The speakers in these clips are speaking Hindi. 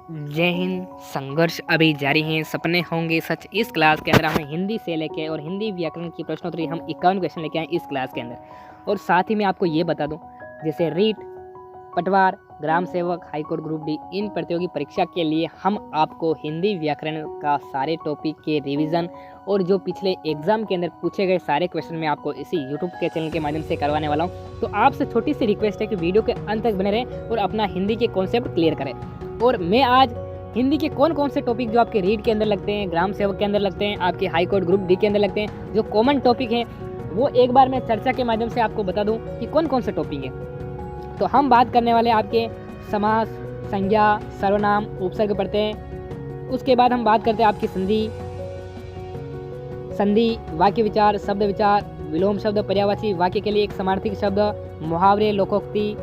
जय हिंद। संघर्ष अभी जारी है, सपने होंगे सच। इस क्लास के अंदर हम हिंदी से लेके और हिंदी व्याकरण की प्रश्नोत्तरी हम 51 क्वेश्चन लेके आए इस क्लास के अंदर। और साथ ही मैं आपको ये बता दूं, जैसे रीट, पटवार, ग्राम सेवक, हाईकोर्ट ग्रुप डी, इन प्रतियोगी परीक्षा के लिए हम आपको हिंदी व्याकरण का सारे टॉपिक के रिवीजन और जो पिछले एग्जाम के अंदर पूछे गए सारे क्वेश्चन मैं आपको इसी यूट्यूब के चैनल के माध्यम से करवाने वाला हूँ। तो आपसे छोटी सी रिक्वेस्ट है कि वीडियो के अंत तक बने रहें और अपना हिंदी के कॉन्सेप्ट क्लियर करें। और मैं आज हिंदी के कौन कौन से टॉपिक जो आपके रीड के अंदर लगते हैं, ग्राम सेवक के अंदर लगते हैं, आपके हाई कोर्ट ग्रुप डी के अंदर लगते हैं, जो कॉमन टॉपिक हैं वो एक बार मैं चर्चा के माध्यम से आपको बता दूं कि कौन कौन से टॉपिक हैं। तो हम बात करने वाले आपके समास, संज्ञा, सर्वनाम, उपसर्ग पढ़ते हैं। उसके बाद हम बात करते हैं आपकी संधि, वाक्य विचार, शब्द विचार, विलोम शब्द, पर्यायवाची, वाक्य के लिए एक समानार्थी शब्द, मुहावरे, लोकोक्ति।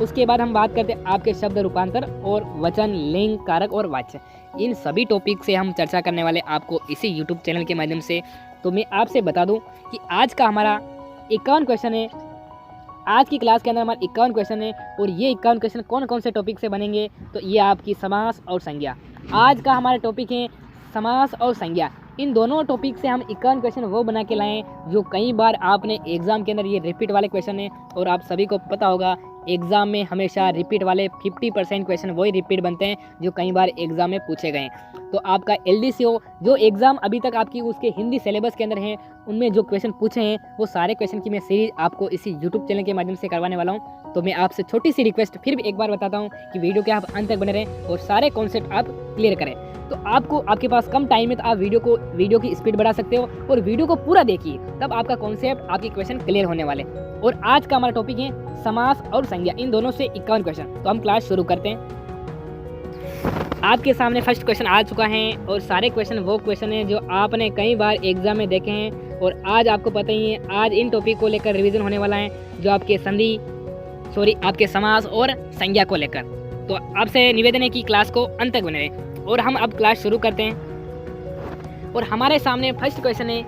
उसके बाद हम बात करते हैं आपके शब्द रूपांतर और वचन, लिंग, कारक और वाच्य। इन सभी टॉपिक से हम चर्चा करने वाले आपको इसी यूट्यूब चैनल के माध्यम से। तो मैं आपसे बता दूं कि आज का हमारा 51 क्वेश्चन है। आज की क्लास के अंदर हमारा 51 क्वेश्चन है और ये 51 क्वेश्चन कौन कौन से टॉपिक से बनेंगे, तो ये आपकी समास और संज्ञा। आज का हमारा टॉपिक है समास और संज्ञा। इन दोनों टॉपिक से हम 51 क्वेश्चन वो बना के लाएँ जो कई बार आपने एग्जाम के अंदर ये रिपीट वाले क्वेश्चन है। और आप सभी को पता होगा एग्जाम में हमेशा रिपीट वाले 50% क्वेश्चन वही रिपीट बनते हैं जो कई बार एग्जाम में पूछे गए। तो आपका LDCO जो एग्जाम अभी तक आपकी उसके हिंदी सिलेबस के अंदर है, उनमें जो क्वेश्चन पूछे हैं वो सारे क्वेश्चन की मैं सीरीज आपको इसी यूट्यूब चैनल के माध्यम से करवाने वाला हूं। तो मैं आपसे छोटी सी रिक्वेस्ट फिर भी एक बार बताता हूं कि वीडियो के आप अंत तक बने रहें और सारे कॉन्सेप्ट आप क्लियर करें। तो आपके पास कम टाइम है तो आप वीडियो की स्पीड बढ़ा सकते हो और वीडियो को पूरा देखिए, तब आपका कॉन्सेप्ट, आपके क्वेश्चन क्लियर होने वाले। और आज का हमारा टॉपिक है समास और संज्ञा, इन दोनों से 51 क्वेश्चन। तो हम क्लास शुरू करते हैं। आपके सामने फर्स्ट क्वेश्चन आ चुका है और सारे क्वेश्चन वो क्वेश्चन हैं जो आपने कई बार एग्जाम में देखे हैं और आज आपको पता ही है आज इन टॉपिक को लेकर रिवीजन होने वाला है, जो आपके समास और संज्ञा को लेकर। तो आपसे निवेदन है कि क्लास को अंत तक बने रहें और हम अब क्लास शुरू करते हैं। और हमारे सामने फर्स्ट क्वेश्चन है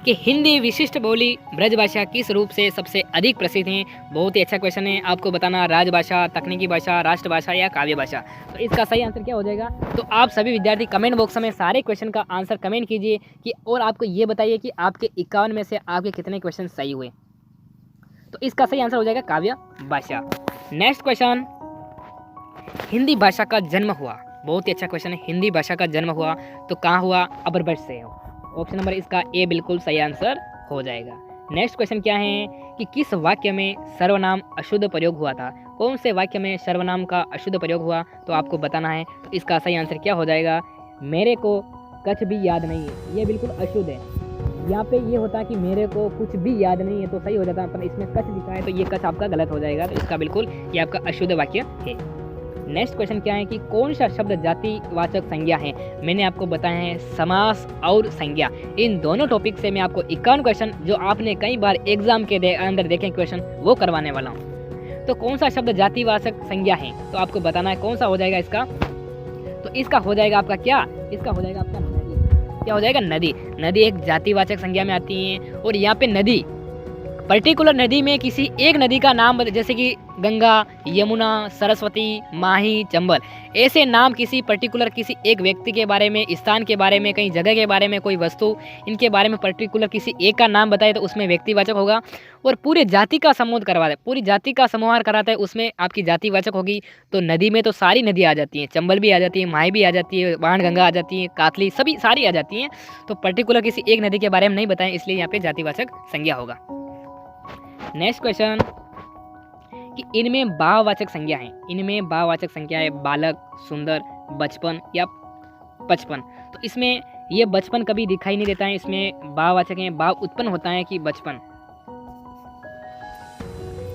कि हिंदी विशिष्ट बोली ब्रजभाषा किस रूप से सबसे अधिक प्रसिद्ध है। बहुत ही अच्छा क्वेश्चन है। आपको बताना राजभाषा, तकनीकी भाषा, राष्ट्रभाषा या काव्य भाषा। तो इसका सही आंसर क्या हो जाएगा? तो आप सभी विद्यार्थी कमेंट बॉक्स में सारे क्वेश्चन का आंसर कमेंट कीजिए कि और आपको ये बताइए कि आपके 51 में से आपके कितने क्वेश्चन सही हुए। तो इसका सही आंसर हो जाएगा काव्य भाषा। नेक्स्ट क्वेश्चन, हिंदी भाषा का जन्म हुआ। बहुत ही अच्छा क्वेश्चन है। हिंदी भाषा का जन्म हुआ तो कहाँ हुआ? अभ्रंश से। ऑप्शन नंबर इसका ए बिल्कुल सही आंसर हो जाएगा। नेक्स्ट क्वेश्चन क्या है कि किस वाक्य में सर्वनाम अशुद्ध प्रयोग हुआ था? कौन से वाक्य में सर्वनाम का अशुद्ध प्रयोग हुआ? तो आपको बताना है। तो इसका सही आंसर क्या हो जाएगा? मेरे को कुछ भी याद नहीं है, ये बिल्कुल अशुद्ध है। यहाँ पे ये होता है कि मेरे को कुछ भी याद नहीं है तो सही हो जाता है, पर इसमें कच लिखा है तो ये कच आपका गलत हो जाएगा। तो इसका बिल्कुल ये आपका अशुद्ध वाक्य है। नेक्स्ट क्वेश्चन क्या है कि कौन सा शब्द जातिवाचक संज्ञा है? मैंने आपको बताया है समास और संज्ञा। इन दोनों टॉपिक से मैं आपको 51 क्वेश्चन जो आपने कई बार एग्जाम के अंदर देखे क्वेश्चन वो करवाने वाला हूँ। तो कौन सा शब्द जातिवाचक संज्ञा है? तो आपको बताना है कौन सा हो जाएगा इसका। तो इसका हो जाएगा आपका क्या? इसका हो जाएगा आपका नदी। क्या हो जाएगा? नदी। नदी एक जातिवाचक संज्ञा में आती है। और यहाँ पे नदी पर्टिकुलर नदी में किसी एक नदी का नाम, जैसे कि गंगा, यमुना, सरस्वती, माही, चंबल, ऐसे नाम किसी पर्टिकुलर किसी एक व्यक्ति के बारे में, स्थान के बारे में, कहीं जगह के बारे में, कोई वस्तु, इनके बारे में पर्टिकुलर किसी एक का नाम बताए तो उसमें व्यक्तिवाचक होगा। और पूरे जाति का समूह करवाता है, पूरी जाति का समाहार कराता है, उसमें आपकी जातिवाचक होगी। तो नदी में तो सारी नदी आ जाती हैं, चंबल भी आ जाती है, माही भी आ जाती है, बाणगंगा आ जाती है, कातली, सभी सारी आ जाती हैं। तो पर्टिकुलर किसी एक नदी के बारे में नहीं बताएं, इसलिए यहाँ पे जातिवाचक संज्ञा होगा। नेक्स्ट क्वेश्चन कि इनमें भाववाचक संज्ञा है। इनमें भाववाचक संज्ञा है बालक, सुंदर, बचपन या बचपन। तो इसमें ये बचपन कभी दिखाई नहीं देता है, इसमें भाववाचक है, भाव उत्पन्न होता है कि बचपन।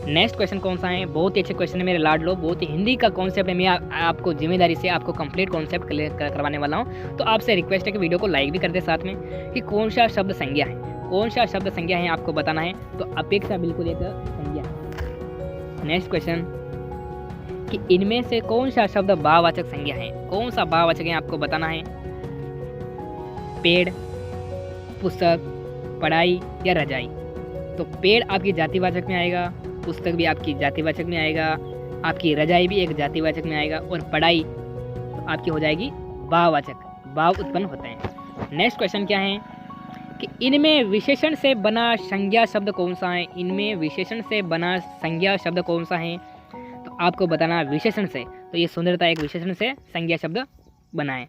नेक्स्ट क्वेश्चन कौन सा है? बहुत ही अच्छे क्वेश्चन है मेरे लाडलो, बहुत ही हिंदी का कॉन्सेप्ट है। मैं आपको जिम्मेदारी से आपको कंप्लीट कॉन्सेप्ट क्लियर करवाने वाला हूँ। तो आपसे रिक्वेस्ट है कि वीडियो को लाइक भी कर दे साथ में कि कौन सा शब्द संज्ञा है। कौन सा शब्द संज्ञा है आपको बताना है। तो अपेक्षा बिल्कुल एक संज्ञा है। नेक्स्ट क्वेश्चन कि इनमें से कौन सा शब्द भाववाचक संज्ञा है? कौन सा भाववाचक है आपको बताना है। पेड़, पुस्तक, पढ़ाई या रजाई। तो पेड़ आपकी जातिवाचक में आएगा, पुस्तक भी आपकी जातिवाचक में आएगा, आपकी रजाई भी एक जातिवाचक में आएगा, और पढ़ाई तो आपकी हो जाएगी भाववाचक, भाव उत्पन्न होते हैं। नेक्स्ट क्वेश्चन क्या है कि इनमें विशेषण से बना संज्ञा शब्द कौन सा है? इनमें विशेषण से बना संज्ञा शब्द कौन सा है? तो आपको बताना विशेषण से, तो ये सुंदरता एक विशेषण से संज्ञा शब्द बना है।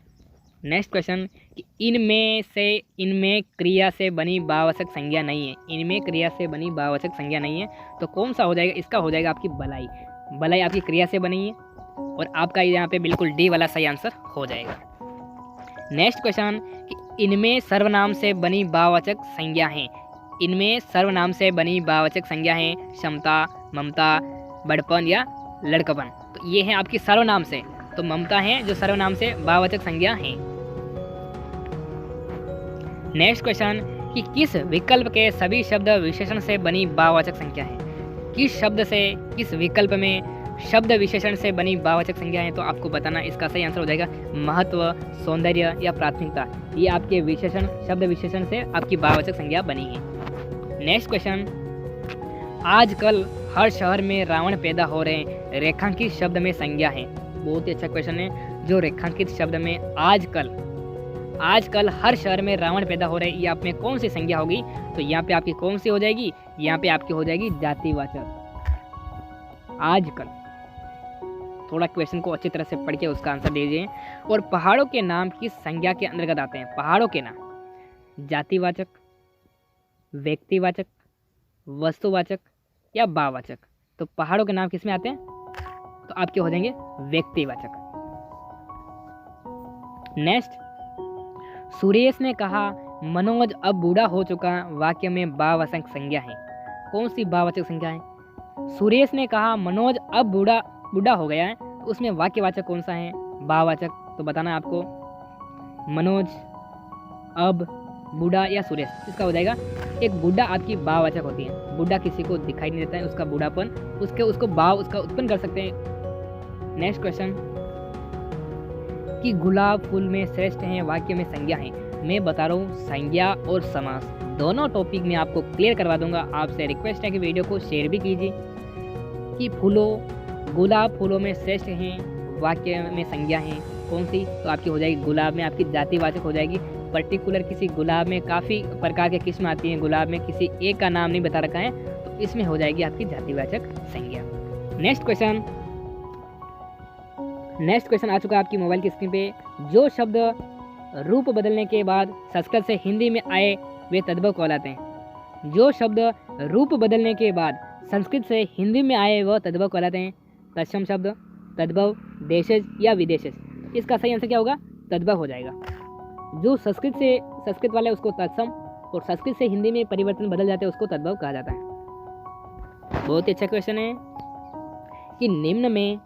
नेक्स्ट क्वेश्चन कि इनमें क्रिया से बनी भाववाचक संज्ञा नहीं है। इनमें क्रिया से बनी भाववाचक संज्ञा नहीं है, तो कौन सा हो जाएगा? इसका हो जाएगा आपकी बलाई। बलाई आपकी क्रिया से बनी है, और आपका यहाँ पे बिल्कुल डी वाला सही आंसर हो जाएगा। नेक्स्ट क्वेश्चन कि इनमें सर्वनाम से बनी भाववाचक संज्ञा है। इनमें सर्वनाम से बनी भाववाचक संज्ञा है समता, ममता, बड़पन या लड़कपन। तो ये है आपकी सर्वनाम से, तो ममता है जो सर्वनाम से भाववाचक संज्ञा है। नेक्स्ट क्वेश्चन कि किस विकल्प के सभी शब्द विशेषण से बनी भाववाचक संज्ञा है? किस शब्द से, किस विकल्प में शब्द विशेषण से बनी भाववाचक संज्ञा है? तो आपको बताना, इसका सही आंसर हो जाएगा महत्व, सौंदर्य या प्राथमिकता। ये आपके विशेषण, शब्द विशेषण से आपकी भाववाचक संज्ञा बनी है। नेक्स्ट क्वेश्चन, आजकल हर शहर में रावण पैदा हो रहे हैं, रेखांकित शब्द में संज्ञा है। बहुत ही अच्छा क्वेश्चन है, जो रेखांकित शब्द में आजकल हर शहर में रावण पैदा हो रहे हैं, ये आप में कौन सी संज्ञा होगी? तो यहाँ पे आपकी कौन सी हो जाएगी? यहाँ पे आपकी हो जाएगी जातिवाचक। आजकल, थोड़ा क्वेश्चन को अच्छी तरह से पढ़ के उसका आंसर दीजिए। और पहाड़ों के नाम किस संज्ञा के अंतर्गत आते हैं? पहाड़ों के नाम जातिवाचक, व्यक्तिवाचक, वस्तुवाचक या भाववाचक? तो पहाड़ों के नाम किस में आते हैं? तो आपके हो जाएंगे व्यक्तिवाचक। नेक्स्ट, सुरेश ने कहा मनोज अब बूढ़ा हो चुका, वाक्य में भाववाचक संज्ञा है। कौन सी भाववाचक संज्ञा है? सुरेश ने कहा मनोज अब बूढ़ा हो गया है, तो उसमें वाक्यवाचक कौन सा है? भाववाचक। तो बताना है आपको, मनोज, अब, बूढ़ा या सुरेश। इसका हो जाएगा, एक बूढ़ा आपकी भाववाचक होती है। बूढ़ा किसी को दिखाई नहीं देता है, उसका बूढ़ापन, उसको भाव उसका उत्पन्न कर सकते हैं। नेक्स्ट क्वेश्चन कि गुलाब फूल में श्रेष्ठ है, वाक्य में संज्ञा है। मैं बता रहा हूँ, संज्ञा और समास दोनों टॉपिक में आपको क्लियर करवा दूंगा। आपसे रिक्वेस्ट है कि वीडियो को शेयर भी कीजिए। कि गुलाब फूलों में श्रेष्ठ हैं, वाक्य में संज्ञा है कौन सी? तो आपकी हो जाएगी गुलाब में आपकी जातिवाचक हो जाएगी। पर्टिकुलर किसी गुलाब में काफ़ी प्रकार के किस्म आती हैं, गुलाब में किसी एक का नाम नहीं बता रखा है, तो इसमें हो जाएगी आपकी जातिवाचक संज्ञा। नेक्स्ट क्वेश्चन आ चुका है आपकी मोबाइल की स्क्रीन पे। जो शब्द रूप बदलने के बाद संस्कृत से हिंदी में आए वे तद्भव कहलाते हैं। जो शब्द रूप बदलने के बाद संस्कृत से हिंदी में आए वह तद्भव कहलाते हैं। तत्सम शब्द, तद्भव, देशज या विदेशज। इसका सही आंसर क्या होगा? तद्भव हो जाएगा। जो संस्कृत वाले उसको तत्सम, और संस्कृत से हिंदी में परिवर्तन बदल जाते हैं उसको तद्भव कहा जाता है। बहुत ही अच्छा क्वेश्चन है कि निम्न में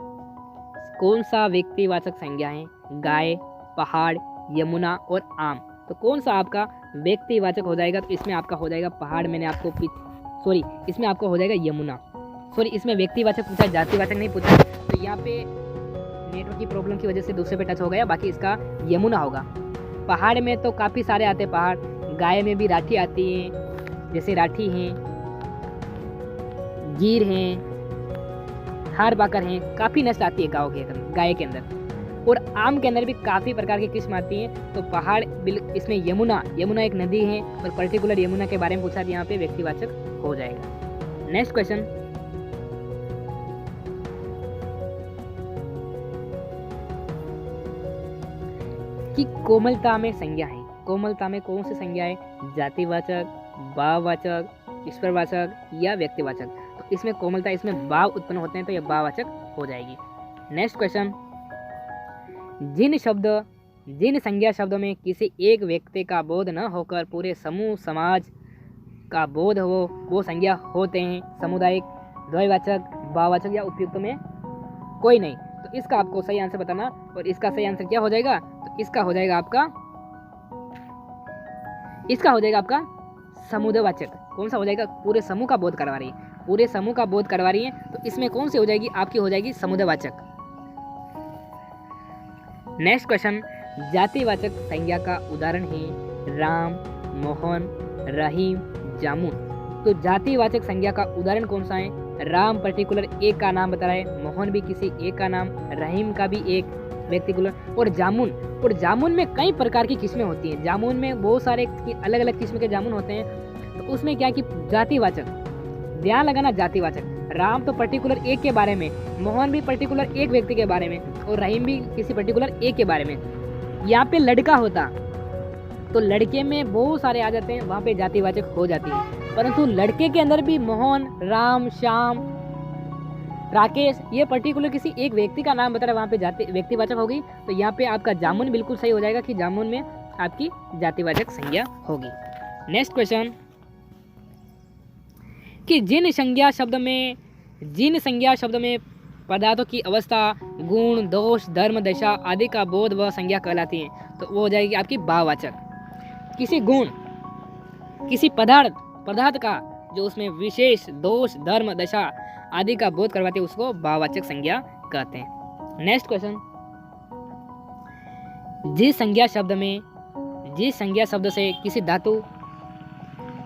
कौन सा व्यक्तिवाचक संज्ञा है? गाय, पहाड़, यमुना और आम। तो कौन सा आपका व्यक्तिवाचक हो जाएगा? तो इसमें आपका हो जाएगा पहाड़, मैंने आपको इसमें आपको हो जाएगा यमुना। इसमें व्यक्तिवाचक पूछा, जातिवाचक नहीं पूछा, तो यहाँ पे नेटवर्क की प्रॉब्लम की वजह से दूसरे पे टच हो गया, बाकी इसका यमुना होगा। पहाड़ में तो काफ़ी सारे आते हैं पहाड़, गाय में भी राठी आती हैं, जैसे राठी हैं, गीर हैं, थार बाकर हैं, काफ़ी नस्ल आती है गाय के अंदर। और आम के अंदर भी काफ़ी प्रकार की किस्म आती हैं। तो पहाड़, इसमें यमुना एक नदी है, और पर्टिकुलर यमुना के बारे में पूछा, यहाँ पे व्यक्तिवाचक हो जाएगा। नेक्स्ट क्वेश्चन कि कोमलता में संज्ञा है। कोमलता में कौन सी संज्ञा है? जातिवाचक, भाववाचक, ईश्वरवाचक या व्यक्तिवाचक? तो इसमें कोमलता, इसमें भाव उत्पन्न होते हैं, तो यह भाववाचक हो जाएगी। नेक्स्ट क्वेश्चन, जिन संज्ञा शब्दों में किसी एक व्यक्ति का बोध न होकर पूरे समूह समाज का बोध हो, वो संज्ञा होते हैं। सामुदायिक, द्वयवाचक, भाववाचक या उपयुक्त में कोई नहीं। तो इसका आपको सही आंसर बताना, और इसका सही आंसर क्या हो जाएगा? तो इसका हो जाएगा आपका समुदायवाचक। कौन सा हो जाएगा? पूरे समूह का बोध करवा रही है, पूरे समूह का बोध करवा रही है, तो इसमें कौन सी हो जाएगी? आपकी हो जाएगी समुदायवाचक। नेक्स्ट क्वेश्चन, जातिवाचक संज्ञा का उदाहरण है राम, मोहन, रहीम, जामुन। तो जातिवाचक संज्ञा का उदाहरण कौन सा है? राम पर्टिकुलर एक का नाम बता रहा है, मोहन भी किसी एक का नाम, रहीम का भी एक व्यक्तिकुलर, और जामुन में कई प्रकार की किस्में होती हैं। जामुन में बहुत सारे अलग अलग किस्म के जामुन होते हैं। तो उसमें क्या कि जातिवाचक, ध्यान लगाना, जातिवाचक। राम तो पर्टिकुलर एक के बारे में, मोहन भी पर्टिकुलर एक व्यक्ति के बारे में, और रहीम भी किसी पर्टिकुलर एक के बारे में। यहाँ पे लड़का होता तो लड़के में बहुत सारे आ जाते हैं, वहाँ पे जातिवाचक हो जाती है। परंतु लड़के के अंदर भी मोहन, राम, श्याम, राकेश, ये पर्टिकुलर किसी एक व्यक्ति का नाम बता रहा है, वहाँ पे जाति व्यक्तिवाचक होगी। तो यहाँ पे आपका जामुन बिल्कुल सही हो जाएगा कि जामुन में आपकी जातिवाचक संज्ञा होगी। नेक्स्ट क्वेश्चन कि जिन संज्ञा शब्द में पदार्थों की अवस्था, गुण, दोष, धर्म, दशा आदि का बोध व संज्ञा कहलाती है, तो वो हो जाएगी आपकी भाववाचक। किसी गुण, किसी पदार्थ का जो उसमें विशेष दोष, धर्म, दशा आदि का बोध करवाती है, उसको भाववाचक संज्ञा कहते हैं। नेक्स्ट क्वेश्चन, जिस संज्ञा शब्द से किसी धातु,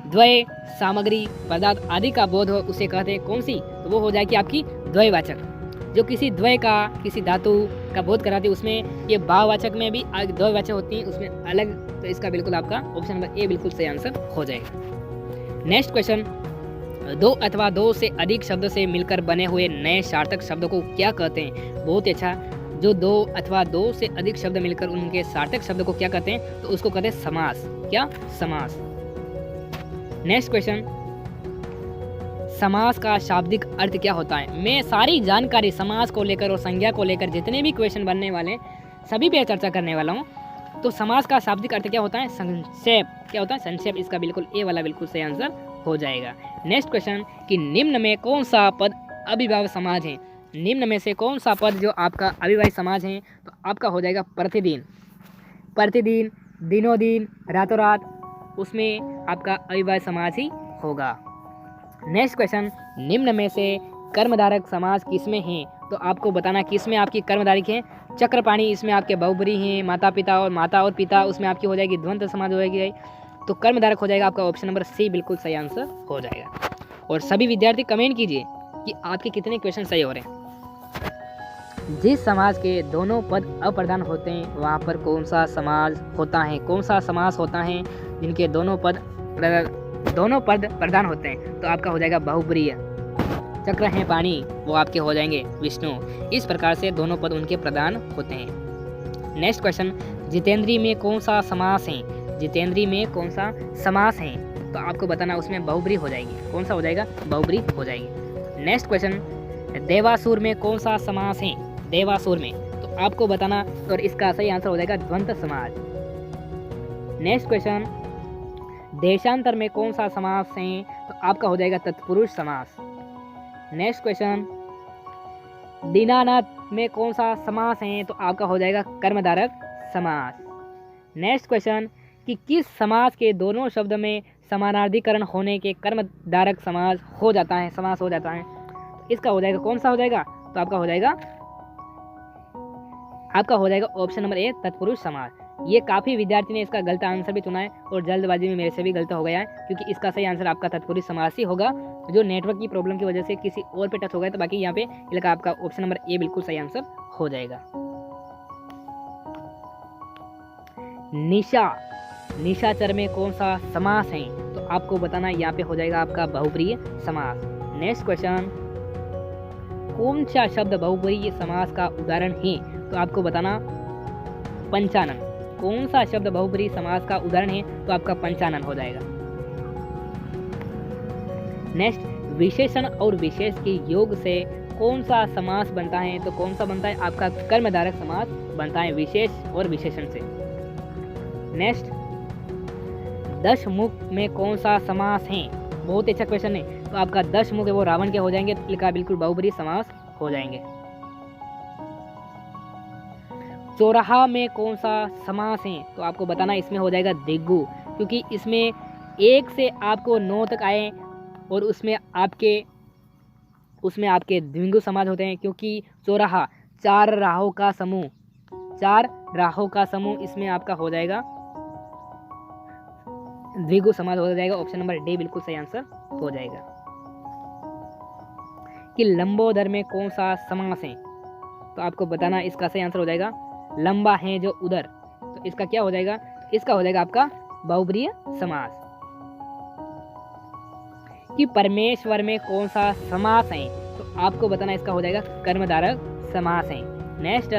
द्वय, सामग्री, पदार्थ आदि का बोध हो उसे कहते हैं कौन सी, तो वो हो जाएगी आपकी द्वयवाचक। जो किसी द्वय का, किसी धातु का बोध कराती है, उसमें ये भाववाचक में भी द्वयवाचक होती है, उसमें अलग। तो इसका बिल्कुल आपका ऑप्शन नंबर ए बिल्कुल सही आंसर हो जाएगा। नेक्स्ट क्वेश्चन, दो अथवा दो से अधिक शब्द से मिलकर बने हुए नए सार्थक शब्द को क्या कहते हैं। बहुत ही अच्छा, जो दो अथवा दो से अधिक शब्द मिलकर उनके सार्थक शब्द को क्या कहते हैं, तो उसको कहते हैं समास। क्या? समास। नेक्स्ट क्वेश्चन, समास का शाब्दिक अर्थ क्या होता है। मैं सारी जानकारी समास को लेकर और संज्ञा को लेकर जितने भी क्वेश्चन बनने वाले सभी पे चर्चा करने वाला हूँ। तो समास का शाब्दिक अर्थ क्या होता है, संक्षेप। क्या होता है? संक्षेप। इसका बिल्कुल ए वाला बिल्कुल सही आंसर हो जाएगा। नेक्स्ट क्वेश्चन कि निम्न में कौन सा पद अविभाज्य समाज है। निम्न में से कौन सा पद जो आपका अविभाज्य समाज है, तो आपका हो जाएगा प्रतिदिन। प्रतिदिन, दिनों दिन, रातों रात, उसमें आपका अविभाज्य समाज ही होगा। नेक्स्ट क्वेश्चन, निम्न में से कर्मधारक समास किसमें हैं, तो आपको बताना किसमें आपकी कर्मधारक है। चक्रपाणी, इसमें आपके बहुब्री हैं, माता पिता और माता और पिता, उसमें आपकी हो जाएगी द्वंद्व समाज हो जाएगी। तो कर्मधारक हो जाएगा आपका ऑप्शन नंबर सी बिल्कुल सही आंसर हो जाएगा। और सभी विद्यार्थी कमेंट कीजिए कि आपके कितने क्वेश्चन सही हो रहे हैं। जिस समाज के दोनों पद अप्रधान होते हैं वहाँ पर कौन सा समाज होता है, कौन सा समास होता है जिनके दोनों पद प्रधान होते हैं, तो आपका हो जाएगा बहुब्रीय। चक्र हैं पानी, वो आपके हो जाएंगे विष्णु। इस प्रकार से दोनों पद उनके प्रधान होते हैं। नेक्स्ट क्वेश्चन, जितेंद्रीय में कौन सा समास है। जितेंद्रीय में कौन सा समास है, तो आपको बताना उसमें बहुब्री हो जाएगी। कौन सा हो जाएगा? बहुब्री हो जाएगी। नेक्स्ट क्वेश्चन, देवासुर में कौन सा समास है। देवासुर में, तो आपको बताना, और इसका सही आंसर हो जाएगा द्वंद्व समाज। नेक्स्ट क्वेश्चन, देशांतर में कौन सा समास है, तो आपका हो जाएगा तत्पुरुष समास। नेक्स्ट क्वेश्चन, दीनानाथ में कौन सा समास है, तो आपका हो जाएगा कर्मधारक समास। नेक्स्ट क्वेश्चन, कि किस समास के दोनों शब्द में समानार्धीकरण होने के कर्मधारक समास हो जाता है, समास हो जाता है, इसका हो जाएगा कौन सा हो जाएगा, तो आपका हो जाएगा ऑप्शन नंबर ए तत्पुरुष समास। ये काफ़ी विद्यार्थी ने इसका गलत आंसर भी चुना है, और जल्दबाजी में मेरे से भी गलत हो गया है, क्योंकि इसका सही आंसर आपका तत्पुरुष समास ही होगा। जो नेटवर्क की प्रॉब्लम की वजह से किसी और पे टच हो गया, तो बाकी यहाँ पे लगा आपका ऑप्शन नंबर ए बिल्कुल सही आंसर हो जाएगा। निशाचर में कौन सा समास है, तो आपको बताना, यहाँ पे हो जाएगा आपका बहुब्रीय समास। नेक्स्ट क्वेश्चन, कौन सा शब्द बहुब्रीय समास का उदाहरण है, तो आपको बताना पंचानन। कौन सा शब्द बहुब्रीय समास का उदाहरण है, तो आपका पंचानन हो जाएगा। नेक्स्ट, विशेषण और विशेष के योग से कौन सा समास बनता है, तो कौन सा बनता है, आपका कर्मधारक समास बनता है विशेष और विशेषण से। नेक्स्ट, दशमुख में कौन सा समास है, बहुत अच्छा क्वेश्चन है, तो आपका दशमुख है वो रावण के हो जाएंगे, तो लिखा बिल्कुल बहुब्रीय समास हो जाएंगे। चौराहा में कौन सा समास है, तो आपको बताना, इसमें हो जाएगा दिग्गु, क्योंकि इसमें एक से आपको 9 तक आए, और उसमें आपके द्विगु समाज होते हैं, क्योंकि चौराहा 4 राहों का समूह, इसमें आपका हो जाएगा द्विगु समाज हो जाएगा। ऑप्शन नंबर डी बिल्कुल सही आंसर हो जाएगा। कि लंबोदर में कौन सा समास है? तो आपको बताना, इसका सही आंसर हो जाएगा लंबा है जो उधर, तो इसका क्या हो जाएगा? इसका हो जाएगा आपका बहुब्रीहि समास। कि परमेश्वर में कौन सा समास है? तो आपको बताना, इसका हो जाएगा कर्मधारक समास है। नेक्स्ट,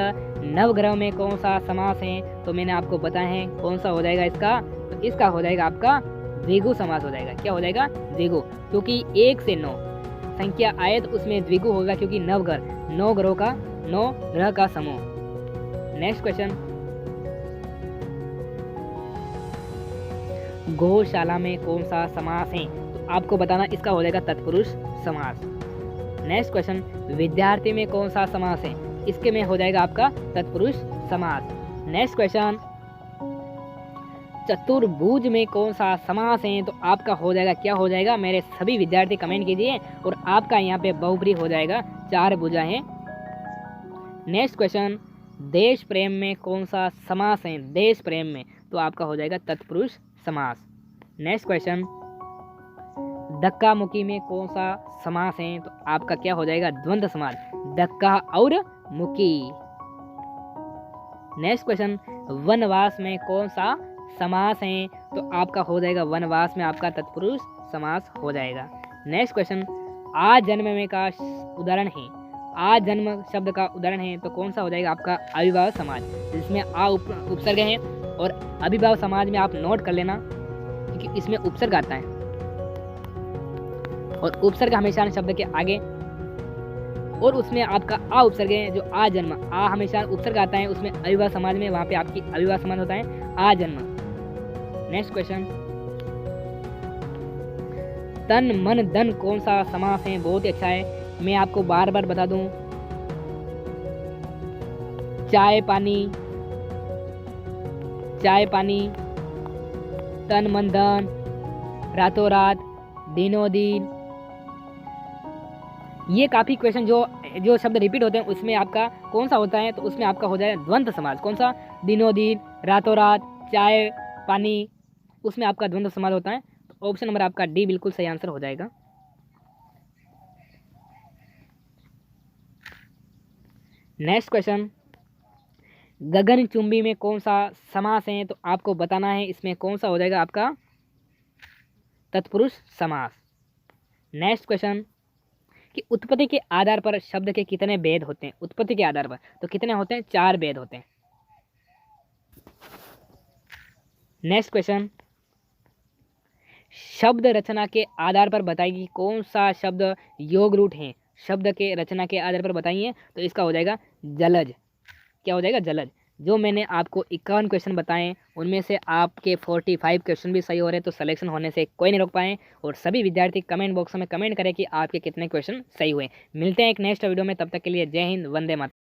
नवग्रह में कौन सा समास है? तो मैंने आपको बताया है कौन सा हो जाएगा इसका, तो इसका हो जाएगा आपका द्विगु समास हो जाएगा। क्या हो जाएगा? द्विगु, क्योंकि 1 से 9 संख्या आए तो उसमें द्विगु होगा, क्योंकि नवग्रह 9 ग्रहों का 9 ग्रह का समूह। नेक्स्ट क्वेश्चन, गौशाला में कौन सा समास है? तो आपको बताना, इसका हो जाएगा तत्पुरुष समास। नेक्स्ट क्वेश्चन, विद्यार्थी में कौन सा समास है? इसके में हो जाएगा आपका तत्पुरुष समास। नेक्स्ट क्वेश्चन, चतुर्भुज में कौन सा समास है? तो आपका हो जाएगा, क्या हो जाएगा? मेरे सभी विद्यार्थी कमेंट कीजिए, और आपका यहाँ पे बहुब्रीहि हो जाएगा, 4 भुजा है। नेक्स्ट क्वेश्चन, देश प्रेम में कौन सा समास है? देश प्रेम में, तो आपका हो जाएगा तत्पुरुष समास। नेक्स्ट क्वेश्चन, धक्का मुक्की में कौन सा समास है? तो आपका क्या हो जाएगा? द्वंद्व समास, धक्का और मुक्की। नेक्स्ट क्वेश्चन, वनवास में कौन सा समास है? तो आपका हो जाएगा वनवास में आपका तत्पुरुष समास हो जाएगा। नेक्स्ट क्वेश्चन, आजन्म में का उदाहरण है, आजन्म शब्द का उदाहरण है, तो कौन सा हो जाएगा? आपका अविभाव समाज, जिसमें उपसर्ग है। और अविभाव समाज में आप नोट कर लेना, क्योंकि इसमें उपसर्ग आता है, और उपसर्ग हमेशा शब्द के आगे, और उसमें आपका आ उपसर्ग है, जो आ जन्म, आ हमेशा उपसर्ग आता है उसमें अविभाव समाज में, वहां पे आपकी अविभाव समाज होता है आ जन्म। नेक्स्ट क्वेश्चन, तन मन धन कौन सा समास है? बहुत ही अच्छा है, मैं आपको बार बार बता दूं, चाय पानी, चाय पानी, तन मन धन, रातों रात, दिनों दिन। ये काफी क्वेश्चन जो शब्द रिपीट होते हैं उसमें आपका कौन सा होता है? तो उसमें आपका हो जाएगा द्वंद्व समास। कौन सा? दिनों दिन, रातों रात, चाय पानी, उसमें आपका द्वंद्व समास होता है। तो ऑप्शन नंबर आपका डी बिल्कुल सही आंसर हो जाएगा। नेक्स्ट क्वेश्चन, गगनचुंबी में कौन सा समास है? तो आपको बताना है इसमें कौन सा हो जाएगा आपका तत्पुरुष समास। नेक्स्ट क्वेश्चन, कि उत्पत्ति के आधार पर शब्द के कितने भेद होते हैं? उत्पत्ति के आधार पर तो कितने होते हैं? 4 भेद होते हैं। नेक्स्ट क्वेश्चन, शब्द रचना के आधार पर बताइए कौन सा शब्द योग रूट है? शब्द के रचना के आधार पर बताइए, तो इसका हो जाएगा जलज। क्या हो जाएगा? जलज। जो मैंने आपको 51 क्वेश्चन बताएं, उनमें से आपके 45 क्वेश्चन भी सही हो रहे हैं, तो सिलेक्शन होने से कोई नहीं रोक पाए। और सभी विद्यार्थी कमेंट बॉक्स में कमेंट करें कि आपके कितने क्वेश्चन सही हुए। मिलते हैं एक नेक्स्ट वीडियो में, तब तक के लिए जय हिंद, वंदे मातरम।